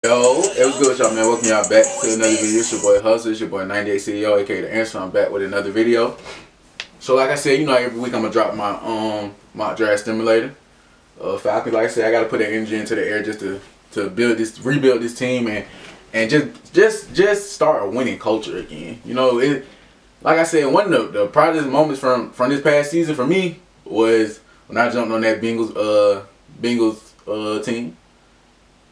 Yo, it was good, y'all, man. Welcome y'all back to another video. It's your boy Hustle. It's your boy 98 CEO, aka The Answer. I'm back with another video. So, like I said, every week I'm gonna drop my mock draft stimulator. Falcons, like I said, I gotta put that energy into the air just to rebuild this team and just start a winning culture again. Like I said, one of the proudest moments from this past season for me was when I jumped on that Bengals team.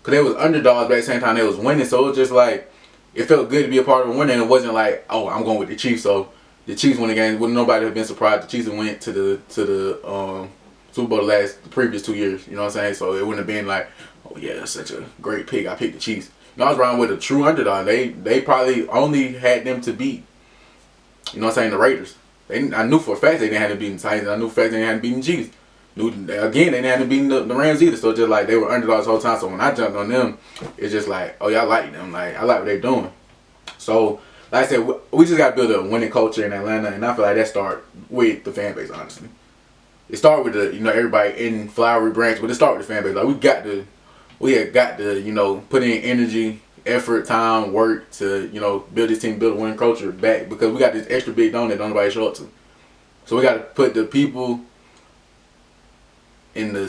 Because they was underdogs, but at the same time they was winning. So it was just like, it felt good to be a part of a winning. It wasn't like, oh, I'm going with the Chiefs. So the Chiefs won the game. Wouldn't nobody have been surprised. The Chiefs went to the Super Bowl the previous 2 years. You know what I'm saying? So it wouldn't have been like, oh yeah, that's such a great pick. I picked the Chiefs. I was riding with a true underdog. They probably only had them to beat. You know what I'm saying? The Raiders. I knew for a fact they didn't have to beat the Titans. I knew for a fact they didn't have to beat the Chiefs. Again, they didn't have to beat the Rams either. So just like they were underdogs the whole time. So when I jumped on them, it's just like, oh yeah, I like them. Like I like what they're doing. So like I said, we just got to build a winning culture in Atlanta, and I feel like that start with the fan base. Honestly, it started with the everybody in Flowery Branch, but it started with the fan base. Like we had got to put in energy, effort, time, work to build this team, build a winning culture back because we got this extra big dome that don't nobody show up to. So we got to put the people in the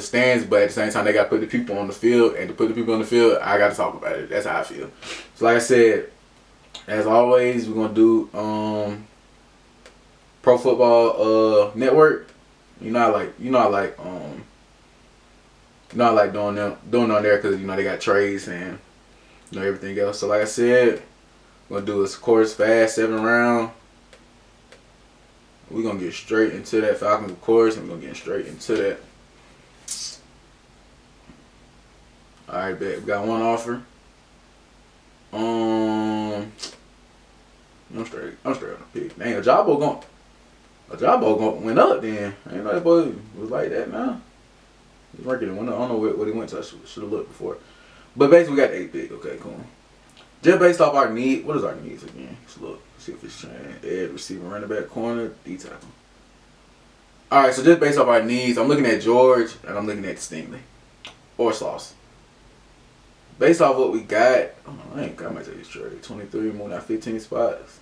stands, but at the same time they got to put the people on the field, and to put the people on the field, I got to talk about it. That's how I feel. So like I said, as always, we're gonna do Pro Football Network. I like doing on there because they got trades and everything else. So like I said, we're gonna do a course fast 7 round. We're going to get straight into that Falcons, of course, and we're going to get straight into that. Alright, bet. We got one offer. I'm straight on the pick. Dang, Ajabo went up then. I ain't know that boy was like that now. His record went up. I don't know what he went to. I should have looked before. But basically, we got the 8 pick. Okay, cool. Just based off our need. What is our needs again? Let's look. See if it's changed. Edge, receiver, running back, corner, D tackle. Alright, so just based off our needs, I'm looking at George and I'm looking at Stingley. Or Sauce. Based off what we got, I might take this trade. 23, moving out 15 spots.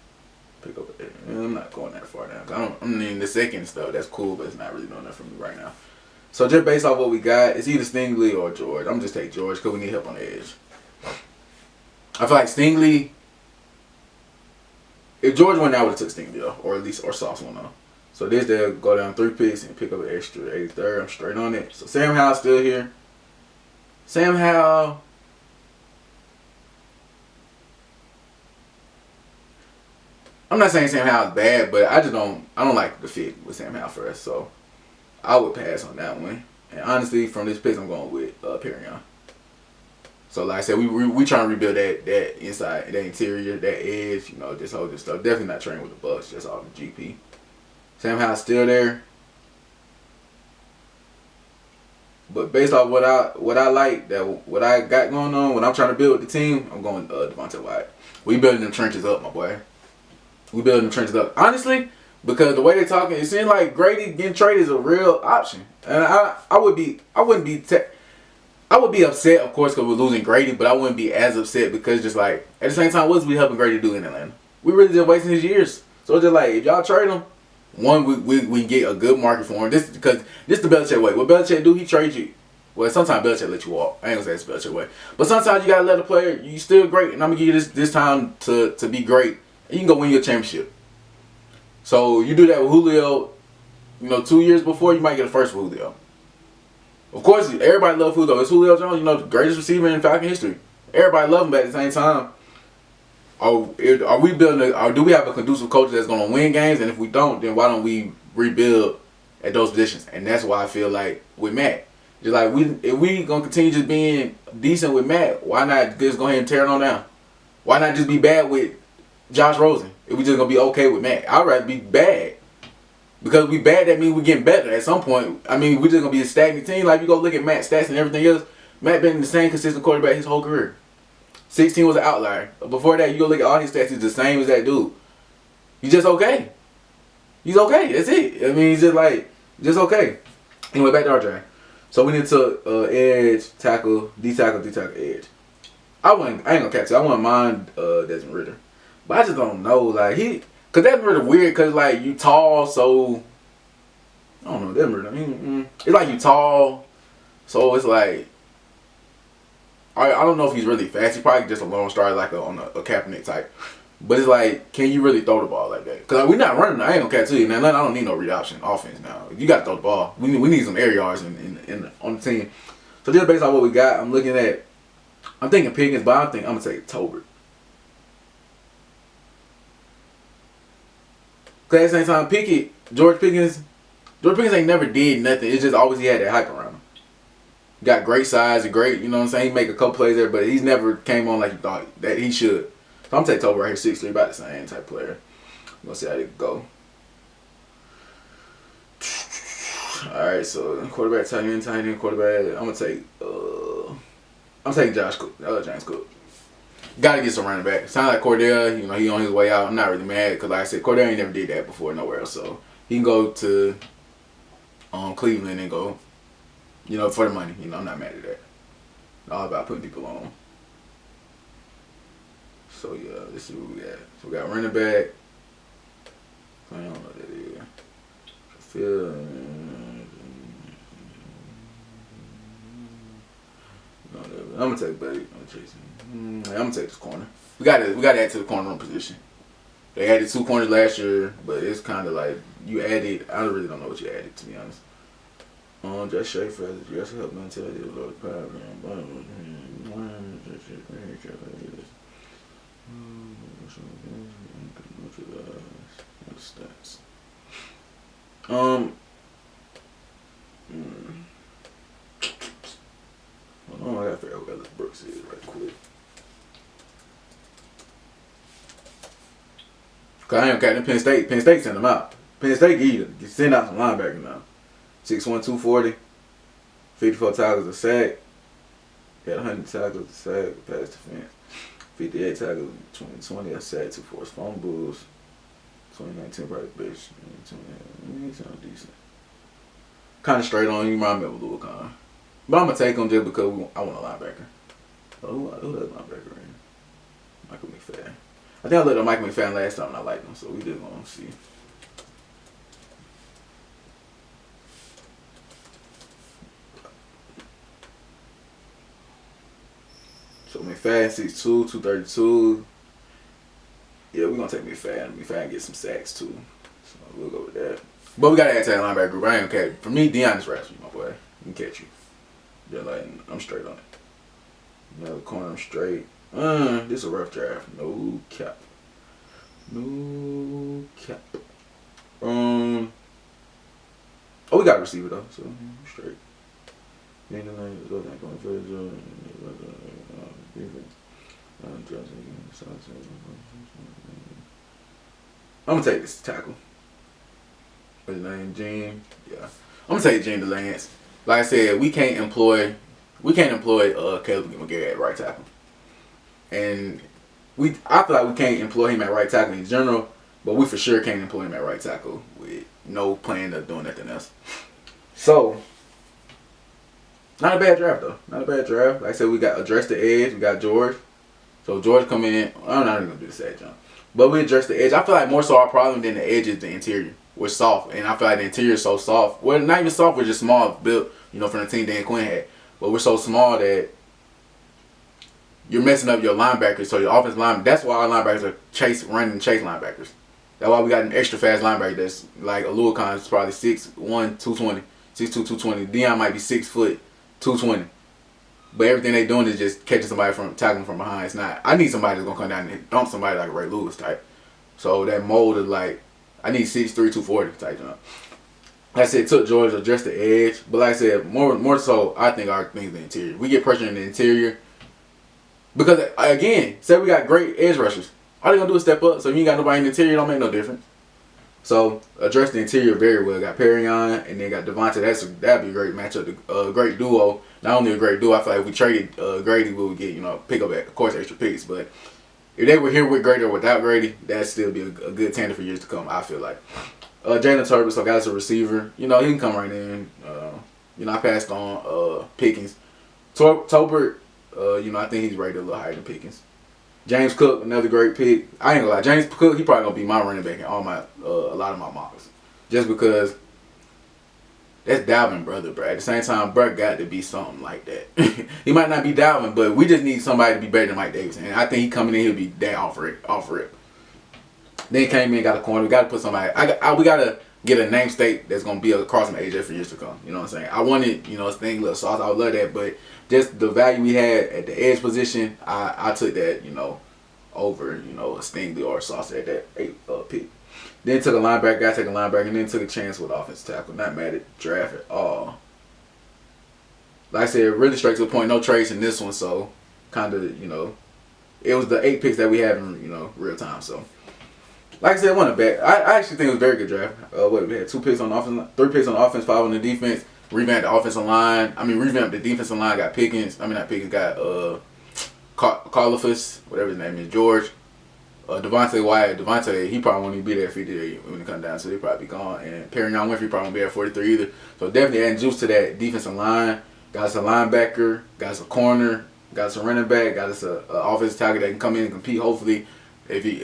Pick up I'm not going that far down. I mean, the second stuff, that's cool, but it's not really doing that for me right now. So just based off what we got, it's either Stingley or George. I'm just take George because we need help on the edge. I feel like Stingley, if George went out, I would have took Stingley though, or Sauce went on. So they'll go down 3 picks and pick up an extra 83rd. I'm straight on it. So Sam Howell's still here. Sam Howell. I'm not saying Sam Howell's bad, but I don't like the fit with Sam Howell for us. So I would pass on that one. And honestly, from this pick, I'm going with Perrion. So like I said, we trying to rebuild that inside, that interior, that edge, this whole stuff. Definitely not training with the Bucks, just off the GP. Sam Howell's still there. But based off what I like, what I got going on, what I'm trying to build with the team, I'm going Devontae Wyatt. We building them trenches up, my boy. We building them trenches up. Honestly, because the way they're talking, it seems like Grady getting traded is a real option. And I would be upset, of course, because we're losing Grady, but I wouldn't be as upset because just like, at the same time, what's we helping Grady do in Atlanta? We really just wasting his years. So it's just like, if y'all trade him, one, we get a good market for him. This the Belichick way. What Belichick do, he trade you. Well, sometimes Belichick let you walk. I ain't gonna say it's Belichick way. But sometimes you gotta let a player, you still great, and I'm gonna give you this time to be great. And you can go win your championship. So you do that with Julio, 2 years before, you might get a first with Julio. Of course, everybody loves Julio. It's Julio Jones, the greatest receiver in Falcon history. Everybody loves him, but at the same time, are we building? Or do we have a conducive culture that's going to win games? And if we don't, then why don't we rebuild at those positions? And that's why I feel like with Matt, just like if we gonna continue just being decent with Matt, why not just go ahead and tear it on down? Why not just be bad with Josh Rosen? If we just gonna be okay with Matt, I'd rather be bad. Because we bad, that means we getting better at some point. I mean, we're just gonna be a stagnant team. Like you go look at Matt's stats and everything else. Matt been the same consistent quarterback his whole career. 16 was an outlier. Before that, you go look at all his stats, he's the same as that dude. He's just okay. He's okay. That's it. I mean, he's just okay. Anyway, back to our draft. So we need to edge, tackle, D tackle, edge. I ain't gonna catch it. I wouldn't mind Desmond Ritter, but I just don't know. Like cause Desmond Ritter weird. Cause like you tall, so I don't know Desmond Ritter. It's like you tall, so it's like I don't know if he's really fast. He's probably just a long strider, like on a Kaepernick type. But it's like, can you really throw the ball like that? Cause like, we're not running. I ain't gonna catch you. Now I don't need no read option offense now. You got to throw the ball. We need some air yards on the team. So just based on what we got, I'm thinking Pickens, but I'm gonna take Tolbert. Cause at the same time, George Pickens ain't never did nothing. It's just always he had that hype around him. Got great size and great, you know what I'm saying? He make a couple plays there, but he's never came on like you thought that he should. So I'm taking Tolbert right here, 6'3", about the same type player. We'll see how they go. Alright, so quarterback, tight end, quarterback. I'm taking James Cook. Gotta get some running back. Sounds like Cordell, you know, he on his way out. I'm not really mad because like I said, Cordell ain't never did that before nowhere else. So he can go to Cleveland and go, you know, for the money. You know, I'm not mad at that. All about putting people on. So yeah, this is what we got. So we got running back. I don't know what that is. I'm gonna take Buddy. I'm gonna take this corner. We got to add to the corner room position. They added 2 corners last year, but it's kind of like you added. I really don't know what you added, to be honest. Just Schaefer, just help me tell you the Lord power. Stats. Hold on, I gotta figure out what Ellis Brooks is right quick. Cause I ain't got Penn State. Penn State sent them out. Penn State send out some linebackers now. 6'1", 240, 54 tackles a sack. Got 100 tackles a sack, pass defense. 58 tackles, 2020 a sack, 2 forced fumbles. 2019 probably best. 2020 sound decent. Kind of straight on. You remind me of a little Khan. But I'm gonna take him just because I want a linebacker. Who does linebacker in? Michael McFadden. I think I looked at Michael McFadden last time and I liked him, so we just gonna see. So McFadden 6'2", 232. Yeah, we're gonna take McFadden. McFadden get some sacks too. So we'll go with that. But we gotta add to that linebacker group. I ain't gonna catch. For me, Deontay's raps my boy. He can catch you. Yeah, like I'm straight on it. Another corner, I'm straight. This is a rough draft. No cap. No cap. Oh, we got a receiver though, so straight. I'm gonna take this tackle. What's his name? Gene. Yeah. I'm gonna take Gene DeLance. Like I said, we can't employ Caleb McGarry at right tackle. And I feel like we can't employ him at right tackle in general, but we for sure can't employ him at right tackle with no plan of doing nothing else. So, not a bad draft though. Not a bad draft. Like I said, we got address the edge. We got George. So George coming in. I'm not even gonna do the sad jump, but we address the edge. I feel like more so our problem than the edge is the interior. We're soft, and I feel like the interior is so soft. We're not even soft. We're just small built, you know, from the team Dan Quinn had. But we're so small that you're messing up your linebackers. So your offensive line. That's why our linebackers are running chase linebackers. That's why we got an extra fast linebacker that's like Alua Khan is probably 6'1", 220, 6'2", 220. Dion might be 6 foot, 220. But everything they doing is just catching somebody tackling from behind. It's not. I need somebody that's gonna come down and dump somebody like a Ray Lewis type. So that mold is like, I need 6'3", 240 type jump. Like I said, took George to address the edge. But like I said, more so, I think our thing is the interior. We get pressure in the interior. Because, again, say we got great edge rushers. All they going to do is step up. So if you ain't got nobody in the interior, it don't make no difference. So, address the interior very well. Got Perrion and then got Devontae. That'd be a great matchup. Great duo. Not only a great duo, I feel like if we traded Grady, we would get, you know, pick up, of course, extra picks. But if they were here with Grady or without Grady, that'd still be a good tandem for years to come, I feel like. Jalen Turbin, so guys, a receiver. You know, he can come right in. You know, I passed on Pickens. Tolbert, You know, I think he's rated a little higher than Pickens. James Cook, another great pick. I ain't gonna lie, James Cook, he probably gonna be my running back in all my a lot of my mocks, just because that's Dalvin, brother, bro. At the same time, bro got to be something like that. He might not be Dalvin, but we just need somebody to be better than Mike Davis, and I think he coming in, he'll be that off rip. Then he came in, got a corner. We got to put somebody. We got to get a name state that's gonna be across from AJ for years to come. You know what I'm saying? I wanted, you know, a thing, little sauce. I would love that, but just the value we had at the edge position, I took that, you know, over, you know, a Stingley or a Sauce at that 8 pick. Then took a linebacker, got to take a linebacker, and then took a chance with offensive tackle. Not mad at the draft at all. Like I said, really straight to the point, no trades in this one, so kind of, you know, it was the 8 picks that we had in, you know, real time. So, like I said, it wasn't bad. I actually think it was a very good draft. We had 2 picks on offense, 3 picks on offense, 5 on the defense. Revamped the offensive line. Revamped the defensive line. Got Pickens. Not Pickens. Got Carlifus, whatever his name is, George. Devontae Wyatt. Devontae, he probably won't even be there at 58 when it comes down, so he'll probably be gone. And Perignon Winfrey probably won't be at 43 either. So definitely adding juice to that defensive line. Got us a linebacker. Got us a corner. Got us a running back. Got us a offensive tackle that can come in and compete. Hopefully, if he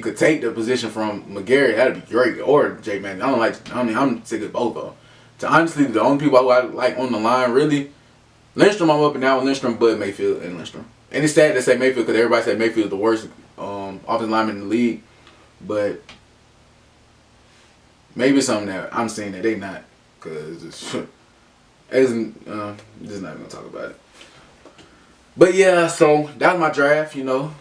could take the position from McGarry, that'd be great. Or Jay Man. I'm sick of both of them. So honestly, the only people who I like on the line, really, Lindstrom, I'm up and down with Lindstrom, but Mayfield and Lindstrom. And it's sad to say Mayfield because everybody said Mayfield is the worst offensive lineman in the league. But maybe it's something that I'm saying that they not, because just not even going to talk about it. But yeah, so that was my draft, you know.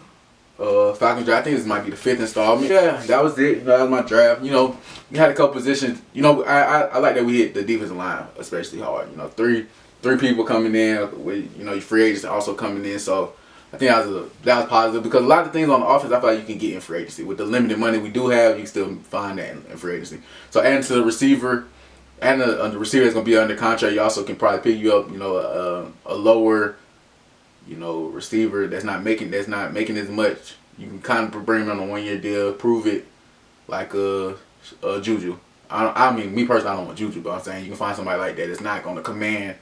Falcons draft. I think this might be the 5th installment. Yeah, that was it. You know, that was my draft. You know, we had a couple positions. You know, I like that we hit the defensive line especially hard. You know, three people coming in with, you know, your free agents also coming in. So I think that was positive, because a lot of things on the offense I feel like you can get in free agency. With the limited money we do have, you can still find that in free agency. So adding to the receiver, and the receiver that's gonna be under contract, you also can probably pick you up, you know, a lower, you know, receiver that's not making as much. You can kind of bring him on a 1-year deal, prove it, like Juju. Me personally, I don't want Juju, but I'm saying you can find somebody like that that's not going to command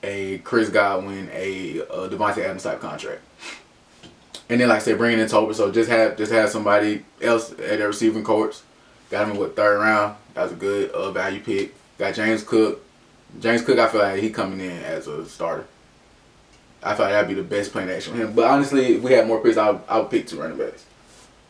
a Chris Godwin, a Devontae Adams type contract. And then, like I said, bringing in Tober, so just have somebody else at their receiving corps. Got him in 3rd round. That was a good value pick. Got James Cook. James Cook, I feel like he coming in as a starter. I thought that'd be the best plan action with him. But honestly, if we had more picks, I would pick 2 running backs.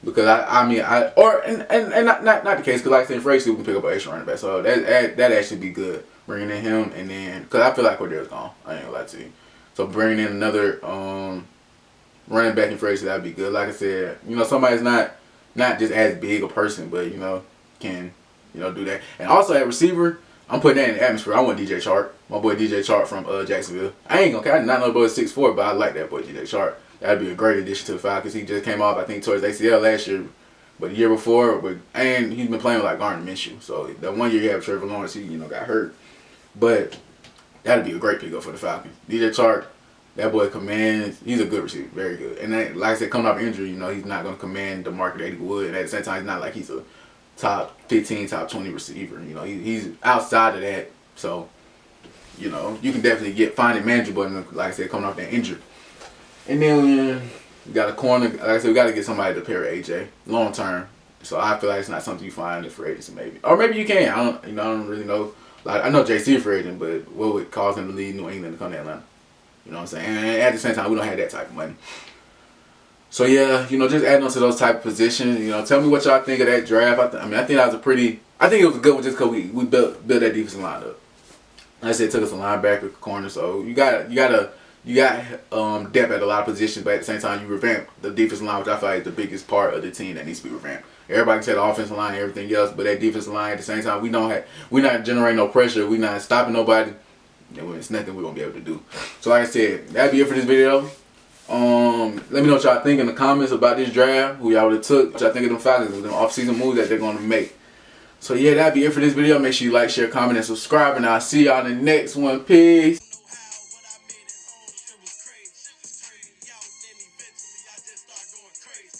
Because not the case, because like I said, in free agency we can pick up an extra running back. So that actually be good, bringing in him, and then because I feel like Cordell's gone. I ain't gonna lie to you. So bringing in another running back in free agency, that'd be good. Like I said, you know, somebody's not just as big a person, but you know, can, you know, do that. And also at receiver, I'm putting that in the atmosphere. I want DJ Chark. My boy DJ Chark from Jacksonville. I ain't gonna, I did not know the boy was 6'4", but I like that boy DJ Chark. That'd be a great addition to the Falcons. He just came off, I think, towards ACL last year, but the year before, and he's been playing with like Gardner Minshew. So that 1 year he had Trevor Lawrence, he, you know, got hurt. But that'd be a great pickup for the Falcons. DJ Chark, that boy commands. He's a good receiver, very good. And then, like I said, coming off injury, you know, he's not gonna command the market that he would. And at the same time, he's not like he's a top 15, top 20 receiver. You know, he's outside of that. So, you know, you can definitely find it manageable. And like I said, coming off that injury. And then we got a corner. Like I said, we got to get somebody to pair with AJ long term. So I feel like it's not something you find in free agency, maybe, or maybe you can. I don't really know. Like I know JC is free agent, but what would cause him to leave New England to come to Atlanta? You know what I'm saying? And at the same time, we don't have that type of money. So yeah, you know, just adding on to those type of positions. You know, tell me what y'all think of that draft. I think that was I think it was a good one just because we built that defensive line up. Like I said, it took us a linebacker, corner. So you got depth at a lot of positions, but at the same time, you revamp the defensive line, which I feel like is the biggest part of the team that needs to be revamped. Everybody can say the offensive line and everything else, but that defensive line at the same time, we're not generating no pressure. We're not stopping nobody. And it's nothing we're gonna be able to do. So like I said, that'd be it for this video. Let me know what y'all think in the comments about this draft, who y'all would have took, what y'all think of them Falcons, them off-season moves that they're gonna make. So yeah, that'd be it for this video. Make sure you like, share, comment, and subscribe, and I'll see y'all in the next one. Peace.